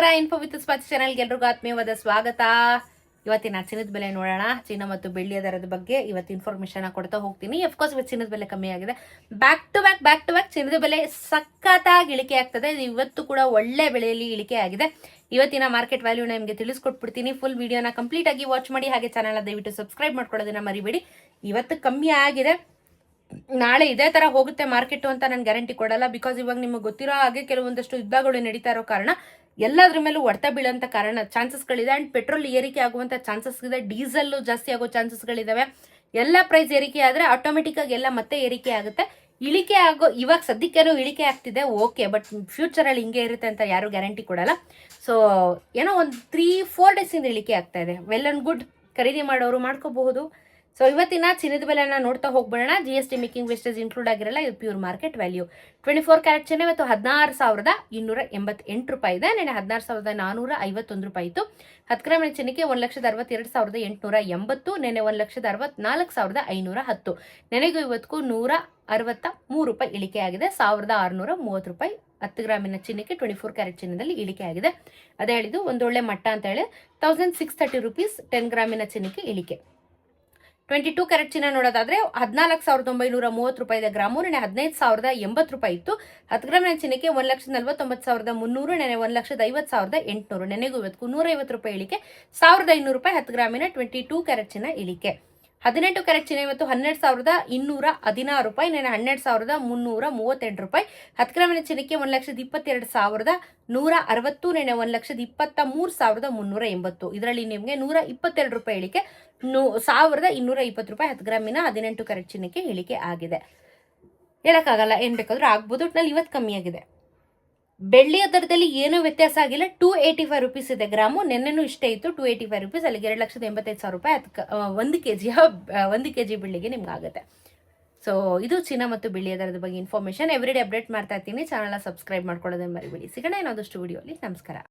ನಮಸ್ಕಾರ. Info with ಸ್ಪಾಚ್ ಚಾನಲ್ಗೆ ಎಲ್ರಿಗೂ ಆತ್ಮೀಯವಾದ ಸ್ವಾಗತ. ಇವತ್ತಿನ ಚಿನ್ನದ ಬೆಲೆ ನೋಡೋಣ. ಚಿನ್ನ ಮತ್ತು ಬೆಳ್ಳಿಯ ದರದ ಬಗ್ಗೆ ಇವತ್ತು ಇನ್ಫಾರ್ಮೇಶನ್ ಕೊಡ್ತಾ ಹೋಗ್ತೀನಿ. ಅಫ್ಕೋರ್ಸ್ ಇವತ್ತು ಚಿನ್ನದ ಬೆಲೆ ಕಮ್ಮಿ ಆಗಿದೆ. ಬ್ಯಾಕ್ ಟು ಬ್ಯಾಕ್ ಚಿನ್ನದ ಬೆಲೆ ಸಖತ್ತಾಗಿ ಇಳಿಕೆ ಆಗ್ತದೆ. ಇವತ್ತು ಕೂಡ ಒಳ್ಳೆ ಬೆಲೆಯಲ್ಲಿ ಇಳಿಕೆ ಆಗಿದೆ. ಇವತ್ತಿನ ಮಾರ್ಕೆಟ್ ವ್ಯಾಲ್ಯೂನ ನಿಮಗೆ ತಿಳಿಸ್ಕೊಟ್ಬಿಡ್ತೀನಿ. ಫುಲ್ ವಿಡಿಯೋನ ಕಂಪ್ಲೀಟ್ ಆಗಿ ವಾಚ್ ಮಾಡಿ. ಹಾಗೆ ಚಾನಲ್ನ ದಯವಿಟ್ಟು ಸಬ್ಸ್ಕ್ರೈಬ್ ಮಾಡ್ಕೊಳ್ಳೋದನ್ನ ಮರಿಬೇಡಿ. ಇವತ್ತು ಕಮ್ಮಿ ಆಗಿದೆ, ನಾಳೆ ಇದೇ ತರ ಹೋಗುತ್ತೆ ಮಾರ್ಕೆಟ್ ಅಂತ ನಾನು ಗ್ಯಾರಂಟಿ ಕೊಡಲ್ಲ. ಬಿಕಾಸ್ ಇವಾಗ ನಿಮಗೆ ಗೊತ್ತಿರೋ ಹಾಗೆ ಕೆಲವೊಂದಷ್ಟು ಯುದ್ಧಗಳು ನಡೀತಾ ಇರೋ ಕಾರಣ ಎಲ್ಲಾದ್ರ ಮೇಲೂ ಹೊಡೆತ ಬೀಳಂತ ಕಾರಣ ಚಾನ್ಸಸ್ಗಳಿದೆ. ಅಂಡ್ ಪೆಟ್ರೋಲ್ ಏರಿಕೆ ಆಗುವಂತ ಚಾನ್ಸಸ್ ಇದೆ, ಡೀಸೆಲ್ ಜಾಸ್ತಿ ಆಗೋ ಚಾನ್ಸಸ್ಗಳಿದಾವೆ. ಎಲ್ಲ ಪ್ರೈಸ್ ಏರಿಕೆ ಆದ್ರೆ ಆಟೋಮೆಟಿಕ್ ಆಗಿ ಎಲ್ಲ ಮತ್ತೆ ಏರಿಕೆ ಆಗುತ್ತೆ. ಇಳಿಕೆ ಆಗೋ ಇವಾಗ ಸದ್ಯಕ್ಕೇನೋ ಇಳಿಕೆ ಆಗ್ತಿದೆ, ಓಕೆ. ಬಟ್ ಫ್ಯೂಚರ್ ಅಲ್ಲಿ ಹಿಂಗೆ ಇರುತ್ತೆ ಅಂತ ಯಾರು ಗ್ಯಾರಂಟಿ ಕೊಡಲ್ಲ. ಸೊ ಏನೋ ಒಂದು 3-4 ಡೇಸ್ ಇಂದ ಇಳಿಕೆ ಆಗ್ತಾ ಇದೆ. ವೆಲ್ ಅಂಡ್ ಗುಡ್, ಖರೀದಿ ಮಾಡೋರು ಮಾಡ್ಕೋಬಹುದು. ಸೊ ಇವತ್ತಿನ ಚಿನ್ನದ ಬೆಲೆನ ನೋಡ್ತಾ ಹೋಗ್ಬಿಡೋಣ. GST ಮೇಕಿಂಗ್ ವೇಸ್ಟೇಜ್ ಇನ್ಕ್ಲೂಡ್ ಆಗಿರಲ್ಲ, ಇದು ಪ್ಯೂರ್ ಮಾರ್ಕೆಟ್ ವ್ಯಾಲ್ಯೂ. 24 ಕ್ಯಾರೆಟ್ ಚಿನ್ನ ಇವತ್ತು 16,288 ರೂಪಾಯಿ ಇದೆ. ನೆನೆ 16,451 ರೂಪಾಯಿ ಇತ್ತು. 10 ಗ್ರಾಮಿನ ಚಿನ್ನಕ್ಕೆ 1,62,880, ನೆನೆ 1,64,510. ನೆನೆಗೂ ಇವತ್ತಿಗೂ 163 ರೂಪಾಯಿ ಇಳಿಕೆ ಆಗಿದೆ. 1,630 ರೂಪಾಯಿ 10 ಗ್ರಾಮಿನ ಚಿನ್ನಕ್ಕೆ 24 ಕ್ಯಾರೆಟ್ ಚಿನ್ನದಲ್ಲಿ ಇಳಿಕೆ ಆಗಿದೆ. ಅದೇ ಹೇಳಿದ್ದು ಒಂದೊಳ್ಳೆ ಮಟ್ಟ ಅಂತ ಹೇಳಿ 1,630 ರೂಪೀಸ್ 10 ಗ್ರಾಮಿನ ಚಿನ್ನಕ್ಕೆ ಇಳಿಕೆ. 22 ಕ್ಯಾರೆಟ್ ಚಿನ್ನ ನೋಡೋದಾದ್ರೆ 14,930 ರೂಪಾಯಿ ಇದೆ ಗ್ರಾಮು. ನೆನೆ 15,080 ರೂಪಾಯಿ ಇತ್ತು. 10 ಗ್ರಾಮಿನ ಚಿನ್ನಕ್ಕೆ 1,49,300, ನೆನೆ 1,50,800. ನೆನೆಗೂ ಇವತ್ತು 150 ರೂಪಾಯಿ ಇಳಿಕೆ. 1,500 ರೂಪಾಯಿ 10 ಗ್ರಾಮಿನ 22 ಕ್ಯಾರೆಟ್ ಚಿನ್ನ ಇಳಿಕೆ. 18 ಕ್ಯಾರೆಟ್ ಚಿನ್ನ ಇವತ್ತು 12,216 ರೂಪಾಯಿ, ನೆನೆ 12,338 ರೂಪಾಯಿ. 10 ಗ್ರಾಮಿನ ಚಿನ್ನಕ್ಕೆ 1,22,160, ನೆನೆ 1,23,380. ಇದರಲ್ಲಿ ನಿಮಗೆ 122 ರೂಪಾಯಿ ಇಳಿಕೆ. 1,220 ರೂಪಾಯಿ 10 ಗ್ರಾಮಿನ 18 ಕ್ಯಾರೆಟ್ ಚಿನ್ನಕ್ಕೆ ಇಳಿಕೆ ಆಗಿದೆ. ಹೇಳಕ್ಕಾಗಲ್ಲ, ಏನ್ ಬೇಕಾದ್ರೂ ಆಗ್ಬೋದು. ಒಟ್ನಲ್ಲಿ ಇವತ್ತು ಕಮ್ಮಿ ಆಗಿದೆ. ಬೆಳ್ಳಿಯ ದರದಲ್ಲಿ ಏನೂ ವ್ಯತ್ಯಾಸ ಆಗಿಲ್ಲ. 285 ರೂಪೀಸ್ ಇದೆ ಗ್ರಾಮು. ನೆನ್ನೆನೂ ಇಷ್ಟೇ ಇತ್ತು, 285 ರೂಪೀಸ್. ಅಲ್ಲಿಗೆ 2,85,000 ರೂಪಾಯಿ 1 ಕೆಜಿ ಬೆಳ್ಳಿಗೆ ನಿಮ್ಗೆ ಆಗುತ್ತೆ. ಸೊ ಇದು ಚಿನ್ನ ಮತ್ತು ಬೆಳ್ಳಿಯ ದರದ ಬಗ್ಗೆ ಇನ್ಫಾರ್ಮೇಶನ್. ಎವ್ರಿಡೇ ಅಪ್ಡೇಟ್ ಮಾಡ್ತಾ ಇರ್ತೀನಿ. ಚಾನಲ್ನ ಸಬ್ಸ್ಕ್ರೈಬ್ ಮಾಡ್ಕೊಳ್ಳೋದನ್ನ ಮರಿಬೇಡಿ. ಸಿಗೋಣ ಇನ್ನೊಂದಷ್ಟು ವಿಡಿಯೋಲಿ. ನಮಸ್ಕಾರ.